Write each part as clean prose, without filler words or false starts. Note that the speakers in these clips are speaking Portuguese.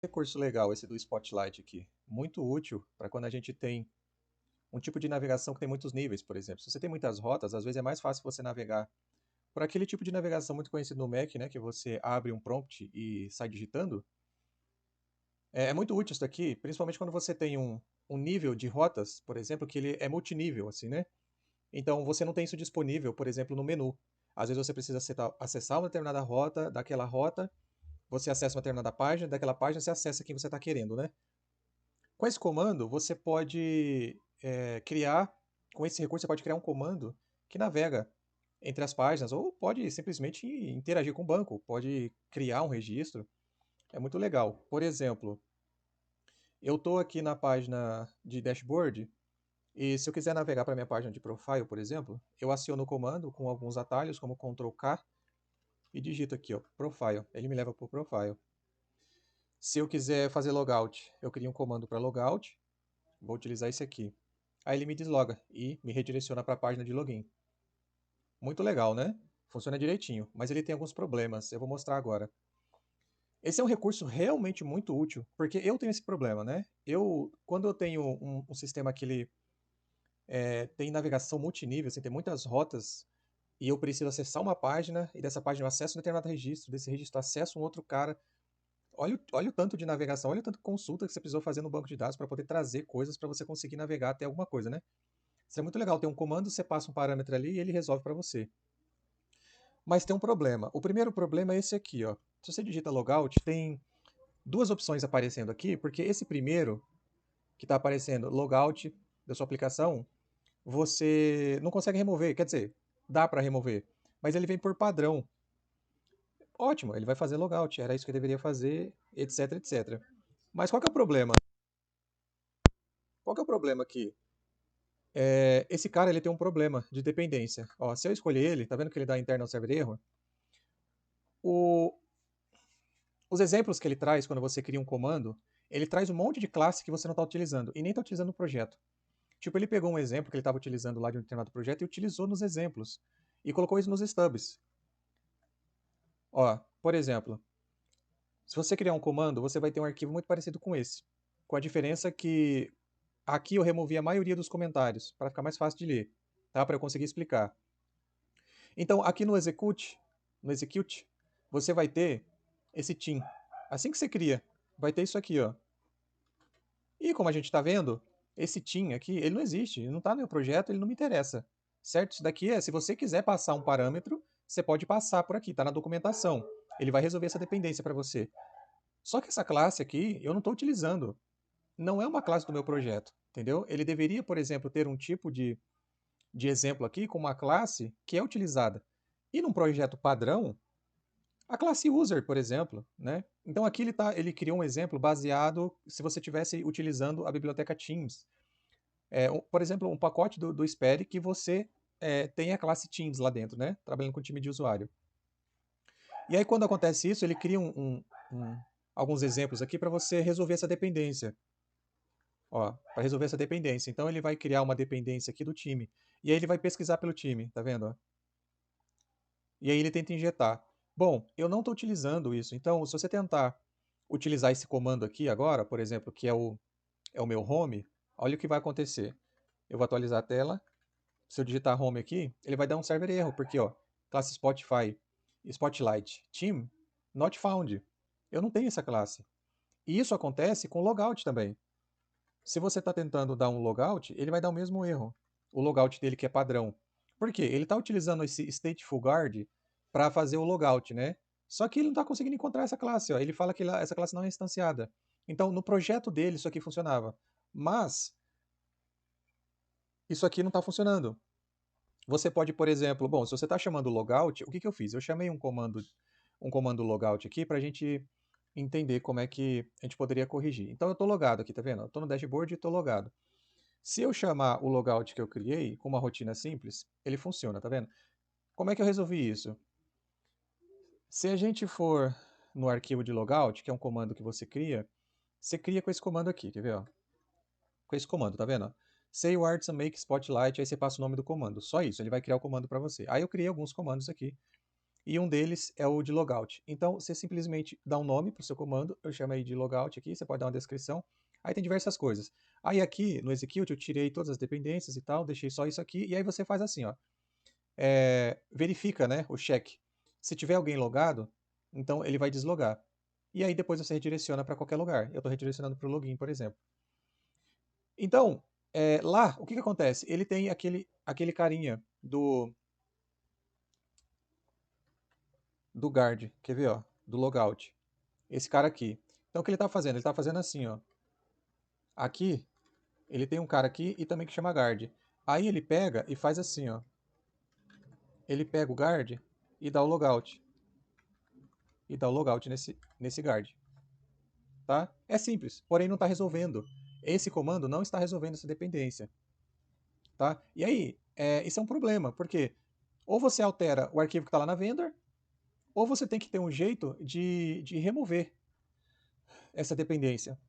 Recurso legal esse do Spotlight aqui. Muito útil para quando a gente tem um tipo de navegação que tem muitos níveis, por exemplo. Se você tem muitas rotas, às vezes é mais fácil você navegar por aquele tipo de navegação muito conhecido no Mac, né, que você abre um prompt e sai digitando. É muito útil isso daqui, principalmente quando você tem um nível de rotas, por exemplo, que ele é multinível, assim, né? Então você não tem isso disponível, por exemplo, no menu. Às vezes você precisa acessar uma determinada rota, daquela rota, você acessa uma determinada página, daquela página você acessa quem você está querendo, né? Com esse comando, você pode criar, com esse recurso, você pode criar um comando que navega entre as páginas, ou pode simplesmente interagir com o banco, pode criar um registro. É muito legal. Por exemplo, eu estou aqui na página de dashboard, e se eu quiser navegar para a minha página de profile, por exemplo, eu aciono o comando com alguns atalhos, como Ctrl K, e digito aqui, ó, profile. Ele me leva para o profile. Se eu quiser fazer logout, eu crio um comando para logout, vou utilizar esse aqui. Aí ele me desloga e me redireciona para a página de login. Muito legal, né? Funciona direitinho, mas ele tem alguns problemas. Eu vou mostrar agora. Esse é um recurso realmente muito útil, porque eu tenho esse problema, né? Quando eu tenho um sistema que ele tem navegação multinível, assim, tem muitas rotas, e eu preciso acessar uma página, e dessa página eu acesso um determinado registro, desse registro eu acesso um outro cara. Olha o tanto de navegação, olha o tanto de consulta que você precisou fazer no banco de dados para poder trazer coisas para você conseguir navegar até alguma coisa, né? Isso é muito legal. Tem um comando, você passa um parâmetro ali e ele resolve para você. Mas tem um problema. O primeiro problema é esse aqui, ó. Se você digita logout, tem duas opções aparecendo aqui, porque esse primeiro, que está aparecendo logout da sua aplicação, você não consegue remover. Quer dizer, dá para remover, mas ele vem por padrão. Ótimo, ele vai fazer logout, era isso que eu deveria fazer, etc, etc. Mas qual que é o problema? Qual que é o problema aqui? Esse cara ele tem um problema de dependência. Ó, se eu escolher ele, tá vendo que ele dá internal server error? O, os exemplos que ele traz quando você cria um comando, ele traz um monte de classe que você não está utilizando e nem está utilizando no projeto. Tipo, ele pegou um exemplo que ele estava utilizando lá de um determinado projeto e utilizou nos exemplos e colocou isso nos stubs. Ó, por exemplo, se você criar um comando, você vai ter um arquivo muito parecido com esse, com a diferença que aqui eu removi a maioria dos comentários para ficar mais fácil de ler, tá? Para eu conseguir explicar. Então, aqui no execute, você vai ter esse team. Assim que você cria, vai ter isso aqui, ó. E como a gente está vendo, esse team aqui, ele não existe, ele não está no meu projeto, ele não me interessa. Certo? Isso daqui se você quiser passar um parâmetro, você pode passar por aqui, está na documentação. Ele vai resolver essa dependência para você. Só que essa classe aqui, eu não estou utilizando. Não é uma classe do meu projeto, entendeu? Ele deveria, por exemplo, ter um tipo de exemplo aqui com uma classe que é utilizada. E num projeto padrão, a classe user, por exemplo, né? Então aqui ele criou um exemplo baseado se você estivesse utilizando a biblioteca Teams. Por exemplo, um pacote do SPED que você tem a classe Teams lá dentro, né? Trabalhando com time de usuário. E aí quando acontece isso, ele cria alguns exemplos aqui para você resolver essa dependência. Ó, para resolver essa dependência. Então ele vai criar uma dependência aqui do time. E aí ele vai pesquisar pelo time, tá vendo? Ó? E aí ele tenta injetar. Bom, eu não estou utilizando isso. Então, se você tentar utilizar esse comando aqui agora, por exemplo, que é o meu home, olha o que vai acontecer. Eu vou atualizar a tela. Se eu digitar home aqui, ele vai dar um server erro, porque ó, classe Spotify, Spotlight, Team, not found. Eu não tenho essa classe. E isso acontece com logout também. Se você está tentando dar um logout, ele vai dar o mesmo erro. O logout dele que é padrão. Por quê? Ele está utilizando esse stateful guard para fazer o logout, né? Só que ele não está conseguindo encontrar essa classe. Ó. Ele fala que essa classe não é instanciada. Então, no projeto dele, isso aqui funcionava. Mas, isso aqui não está funcionando. Você pode, por exemplo, bom, se você está chamando logout, o que eu fiz? Eu chamei um comando logout aqui para a gente entender como é que a gente poderia corrigir. Então, eu estou logado aqui, tá vendo? Eu estou no dashboard e estou logado. Se eu chamar o logout que eu criei com uma rotina simples, ele funciona, tá vendo? Como é que eu resolvi isso? Se a gente for no arquivo de logout, que é um comando que você cria com esse comando aqui, quer ver? Ó? Com esse comando, tá vendo? Say words and make spotlight, aí você passa o nome do comando. Só isso, ele vai criar o comando para você. Aí eu criei alguns comandos aqui e um deles é o de logout. Então, você simplesmente dá um nome para o seu comando, eu chamei de logout aqui, você pode dar uma descrição, aí tem diversas coisas. Aí aqui no execute eu tirei todas as dependências e tal, deixei só isso aqui, e aí você faz assim, ó, verifica, né, o check. Se tiver alguém logado, então ele vai deslogar. E aí depois você redireciona para qualquer lugar. Eu estou redirecionando para o login, por exemplo. Então, lá, o que acontece? Ele tem aquele carinha do guard, quer ver, ó, do logout. Esse cara aqui. Então o que ele está fazendo? Ele está fazendo assim, ó. Aqui, ele tem um cara aqui e também que chama guard. Aí ele pega e faz assim, ó. Ele pega o guard e dá o logout. E dá o logout nesse guard. Tá? É simples, porém não está resolvendo. Esse comando não está resolvendo essa dependência. Tá? E aí, isso é um problema, porque ou você altera o arquivo que está lá na vendor, ou você tem que ter um jeito de remover essa dependência.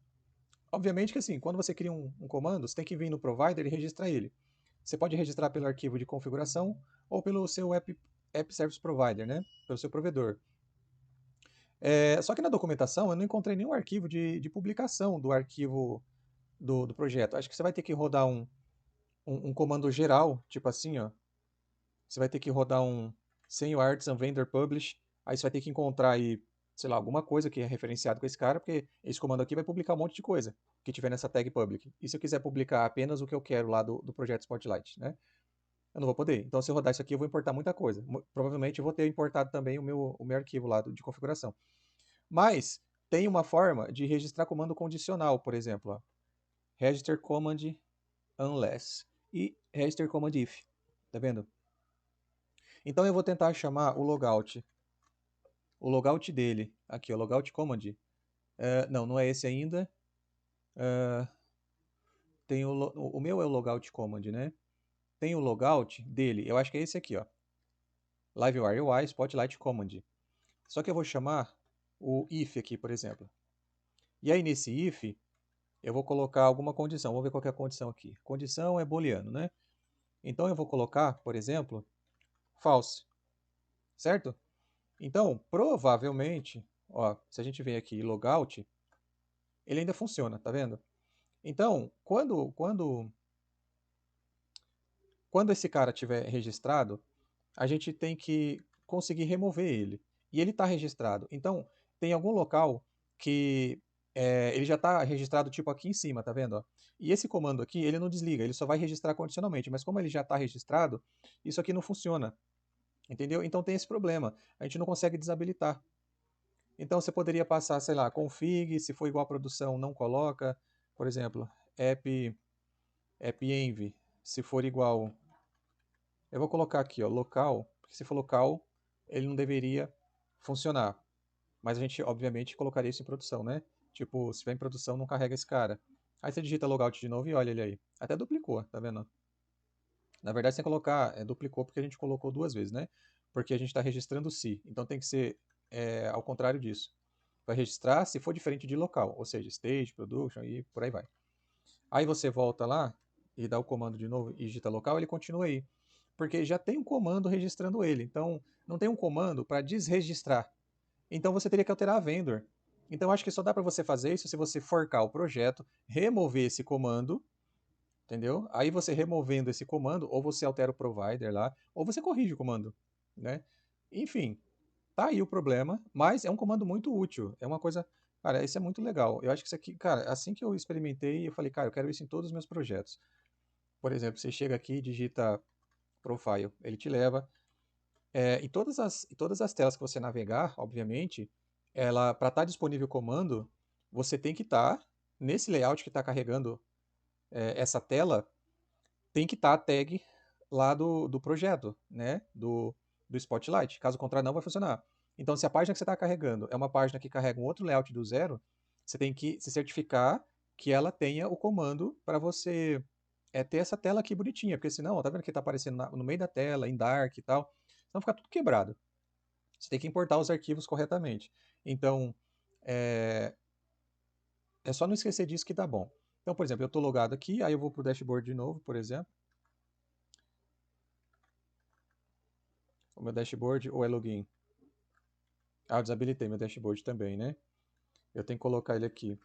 Obviamente que assim, quando você cria um comando, você tem que vir no provider e registrar ele. Você pode registrar pelo arquivo de configuração ou pelo seu App Service Provider, né? Pelo seu provedor. Só que na documentação eu não encontrei nenhum arquivo de publicação do arquivo do projeto. Acho que você vai ter que rodar um comando geral, tipo assim, ó. Você vai ter que rodar um sem o artisan vendor publish. Aí você vai ter que encontrar aí, sei lá, alguma coisa que é referenciado com esse cara, porque esse comando aqui vai publicar um monte de coisa que tiver nessa tag public. E se eu quiser publicar apenas o que eu quero lá do projeto Spotlight, né? Eu não vou poder. Então, se eu rodar isso aqui, eu vou importar muita coisa. Provavelmente eu vou ter importado também o meu arquivo lá de configuração. Mas tem uma forma de registrar comando condicional, por exemplo. Ó. Register command unless e register command if. Tá vendo? Então eu vou tentar chamar o logout dele. Aqui, o logout command. Não, não é esse ainda. Tem o meu é o logout command, né? Tem o logout dele, eu acho que é esse aqui, ó. LiveWire UI Spotlight Command. Só que eu vou chamar o if aqui, por exemplo. E aí nesse if, eu vou colocar alguma condição. Vamos ver qual é a condição aqui. Condição é booleano, né? Então eu vou colocar, por exemplo, false. Certo? Então, provavelmente, ó, se a gente vem aqui em logout, ele ainda funciona, tá vendo? Então, quando esse cara tiver registrado, a gente tem que conseguir remover ele. E ele está registrado. Então, tem algum local que ele já está registrado, tipo aqui em cima, tá vendo? Ó? E esse comando aqui, ele não desliga, ele só vai registrar condicionalmente. Mas como ele já está registrado, isso aqui não funciona. Entendeu? Então tem esse problema. A gente não consegue desabilitar. Então você poderia passar, sei lá, config, se for igual à produção, não coloca. Por exemplo, app-env, se for igual. Eu vou colocar aqui, ó, local, porque se for local, ele não deveria funcionar. Mas a gente, obviamente, colocaria isso em produção, né? Tipo, se estiver em produção, não carrega esse cara. Aí você digita logout de novo e olha ele aí. Até duplicou, tá vendo? Na verdade, sem colocar, duplicou porque a gente colocou duas vezes, né? Porque a gente está registrando se. Então tem que ser ao contrário disso. Vai registrar se for diferente de local, ou seja, stage, production e por aí vai. Aí você volta lá e dá o comando de novo e digita local, ele continua aí. Porque já tem um comando registrando ele. Então, não tem um comando para desregistrar. Então, você teria que alterar a vendor. Então, acho que só dá para você fazer isso se você forcar o projeto, remover esse comando, entendeu? Aí você removendo esse comando, ou você altera o provider lá, ou você corrige o comando, né? Enfim, tá aí o problema, mas é um comando muito útil. É uma coisa, cara, isso é muito legal. Eu acho que isso aqui, cara, assim que eu experimentei, eu falei, cara, eu quero isso em todos os meus projetos. Por exemplo, você chega aqui e digita profile, ele te leva. Em todas as telas que você navegar, obviamente, ela para estar disponível o comando, você tem que estar nesse layout que está carregando essa tela, tem que estar a tag lá do projeto, né? Do Spotlight. Caso contrário, não vai funcionar. Então, se a página que você está carregando é uma página que carrega um outro layout do zero, você tem que se certificar que ela tenha o comando para você ter essa tela aqui bonitinha, porque senão, ó, tá vendo que está aparecendo no meio da tela, em dark e tal, senão fica tudo quebrado. Você tem que importar os arquivos corretamente. Então, é, é só não esquecer disso que dá bom. Então, por exemplo, eu estou logado aqui, aí eu vou para o dashboard de novo, por exemplo. O meu dashboard ou é login? Ah, eu desabilitei meu dashboard também, né? Eu tenho que colocar ele aqui.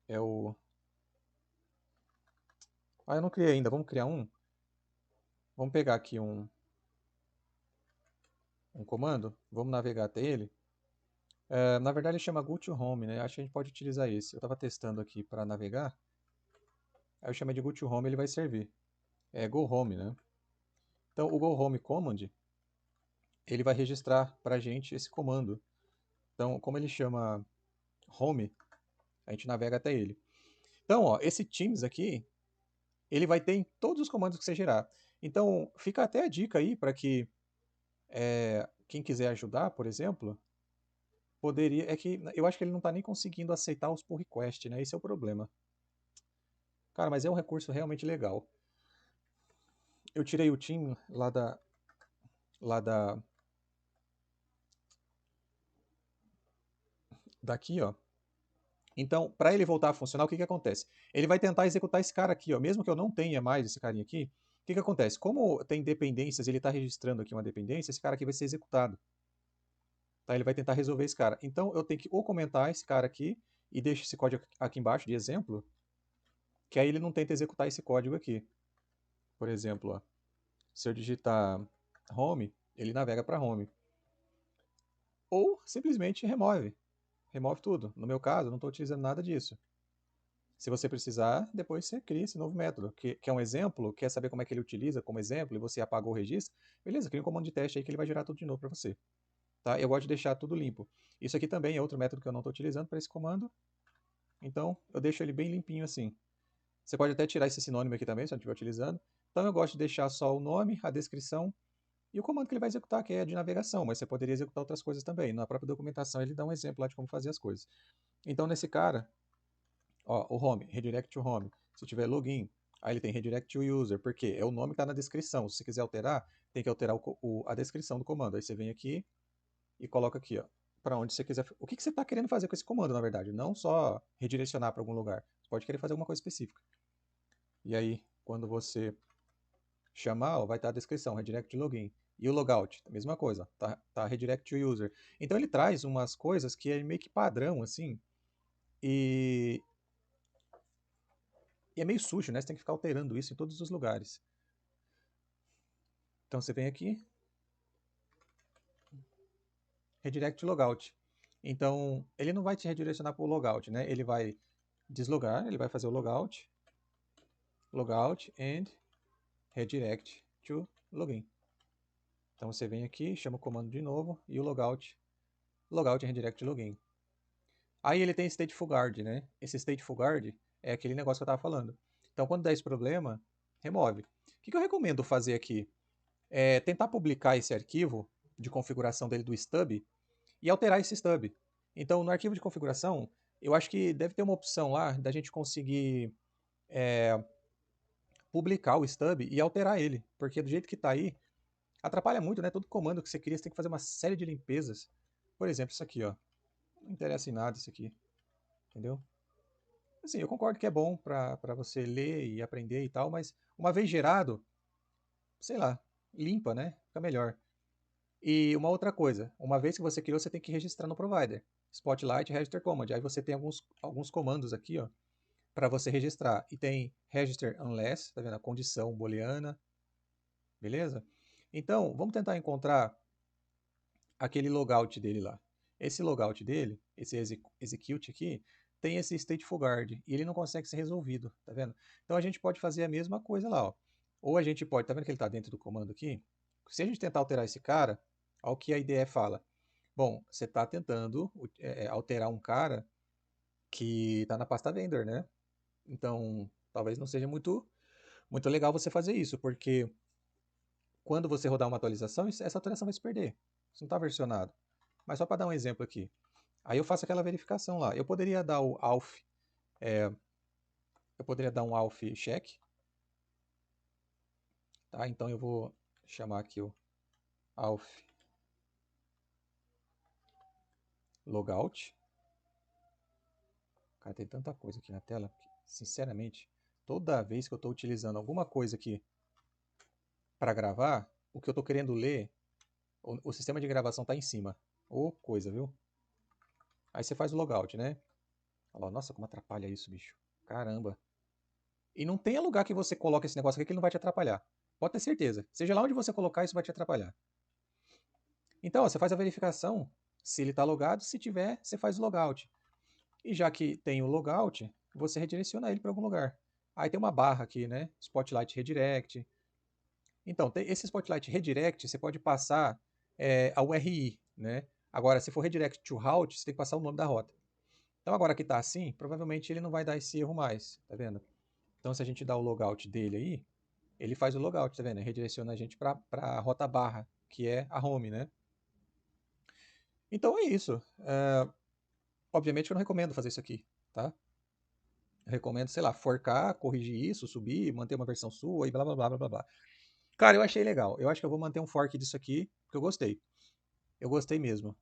É o... Ah, eu não criei ainda. Vamos criar um? Vamos pegar aqui um comando. Vamos navegar até ele. Na verdade, ele chama Go to Home, né? Acho que a gente pode utilizar esse. Eu estava testando aqui para navegar. Aí eu chamei de Go to Home, ele vai servir. É Go Home, né? Então, o Go Home Command, ele vai registrar para a gente esse comando. Então, como ele chama Home, a gente navega até ele. Então, ó, esse Teams aqui, ele vai ter em todos os comandos que você gerar. Então, fica até a dica aí para que quem quiser ajudar, por exemplo, poderia. É que eu acho que ele não está nem conseguindo aceitar os pull request, né? Esse é o problema. Cara, mas é um recurso realmente legal. Eu tirei o team lá daqui, ó. Então, para ele voltar a funcionar, o que que acontece? Ele vai tentar executar esse cara aqui, ó. Mesmo que eu não tenha mais esse carinha aqui, o que que acontece? Como tem dependências, ele está registrando aqui uma dependência, esse cara aqui vai ser executado. Tá? Ele vai tentar resolver esse cara. Então, eu tenho que ou comentar esse cara aqui e deixo esse código aqui embaixo de exemplo, que aí ele não tenta executar esse código aqui. Por exemplo, ó, se eu digitar home, ele navega para home. Ou simplesmente remove. Remove tudo. No meu caso, eu não estou utilizando nada disso. Se você precisar, depois você cria esse novo método, que é um exemplo, quer saber como é que ele utiliza como exemplo, e você apagou o registro, beleza, cria um comando de teste aí que ele vai gerar tudo de novo para você. Tá? Eu gosto de deixar tudo limpo. Isso aqui também é outro método que eu não estou utilizando para esse comando, então eu deixo ele bem limpinho assim. Você pode até tirar esse sinônimo aqui também, se não estiver utilizando. Então eu gosto de deixar só o nome, a descrição e o comando que ele vai executar, que é de navegação, mas você poderia executar outras coisas também. Na própria documentação ele dá um exemplo lá de como fazer as coisas. Então nesse cara, ó, o home, redirect to home. Se tiver login, aí ele tem redirect to user, porque é o nome que está na descrição. Se você quiser alterar, tem que alterar a descrição do comando. Aí você vem aqui e coloca aqui, ó, para onde você quiser. O que que você está querendo fazer com esse comando, na verdade? Não só redirecionar para algum lugar. Você pode querer fazer alguma coisa específica. E aí, quando você chamar, ó, vai estar a descrição, redirect login. E o logout, a mesma coisa, tá redirect to user. Então ele traz umas coisas que é meio que padrão, assim, e, e é meio sujo, né? Você tem que ficar alterando isso em todos os lugares. Então você vem aqui, redirect logout. Então ele não vai te redirecionar para o logout, né? Ele vai deslogar, ele vai fazer o logout and redirect to login. Então você vem aqui, chama o comando de novo e o logout and redirect login. Aí ele tem stateful guard, né? Esse stateful guard é aquele negócio que eu estava falando. Então quando der esse problema, remove. O que eu recomendo fazer aqui? É tentar publicar esse arquivo de configuração dele do stub e alterar esse stub. Então, no arquivo de configuração, eu acho que deve ter uma opção lá da gente conseguir publicar o stub e alterar ele, porque do jeito que está aí, atrapalha muito, né? Todo comando que você cria, você tem que fazer uma série de limpezas. Por exemplo, isso aqui, ó. Não interessa em nada isso aqui, entendeu? Assim, eu concordo que é bom para você ler e aprender e tal, mas uma vez gerado, sei lá, limpa, né? Fica melhor. E uma outra coisa, uma vez que você criou, você tem que registrar no provider. Spotlight Register Command. Aí você tem alguns comandos aqui, ó, para você registrar. E tem Register Unless, tá vendo? A condição booleana, beleza? Então, vamos tentar encontrar aquele logout dele lá. Esse logout dele, esse execute aqui, tem esse stateful guard e ele não consegue ser resolvido, tá vendo? Então a gente pode fazer a mesma coisa lá, ó. Ou a gente pode, tá vendo que ele está dentro do comando aqui? Se a gente tentar alterar esse cara, ao que a IDE fala, bom, você está tentando alterar um cara que está na pasta vendor, né? Então, talvez não seja muito legal você fazer isso, porque quando você rodar uma atualização, essa atualização vai se perder. Isso não está versionado. Mas só para dar um exemplo aqui. Aí eu faço aquela verificação lá. Eu poderia dar o auth, eu poderia dar um auth check, tá? Então eu vou chamar aqui o auth logout. Cara, tem tanta coisa aqui na tela, que, sinceramente, toda vez que eu estou utilizando alguma coisa aqui para gravar, o que eu estou querendo ler, o sistema de gravação está em cima. Ô, coisa, viu? Aí você faz o logout, né? Olha lá, nossa, como atrapalha isso, bicho. Caramba. E não tenha lugar que você coloque esse negócio aqui que ele não vai te atrapalhar. Pode ter certeza. Seja lá onde você colocar, isso vai te atrapalhar. Então, ó, você faz a verificação se ele está logado. Se tiver, você faz o logout. E já que tem o logout, você redireciona ele para algum lugar. Aí tem uma barra aqui, né? Spotlight Redirect. Então, esse Spotlight Redirect, você pode passar a URI, né? Agora, se for Redirect to Route, você tem que passar o nome da rota. Então, agora que está assim, provavelmente ele não vai dar esse erro mais, tá vendo? Então, se a gente dá o logout dele aí, ele faz o logout, tá vendo? Ele redireciona a gente para a rota barra, que é a home, né? Então é isso. Obviamente que eu não recomendo fazer isso aqui, tá? Eu recomendo, sei lá, forcar, corrigir isso, subir, manter uma versão sua e blá blá blá blá blá blá. Cara, eu achei legal. Eu acho que eu vou manter um fork disso aqui, porque eu gostei. Eu gostei mesmo.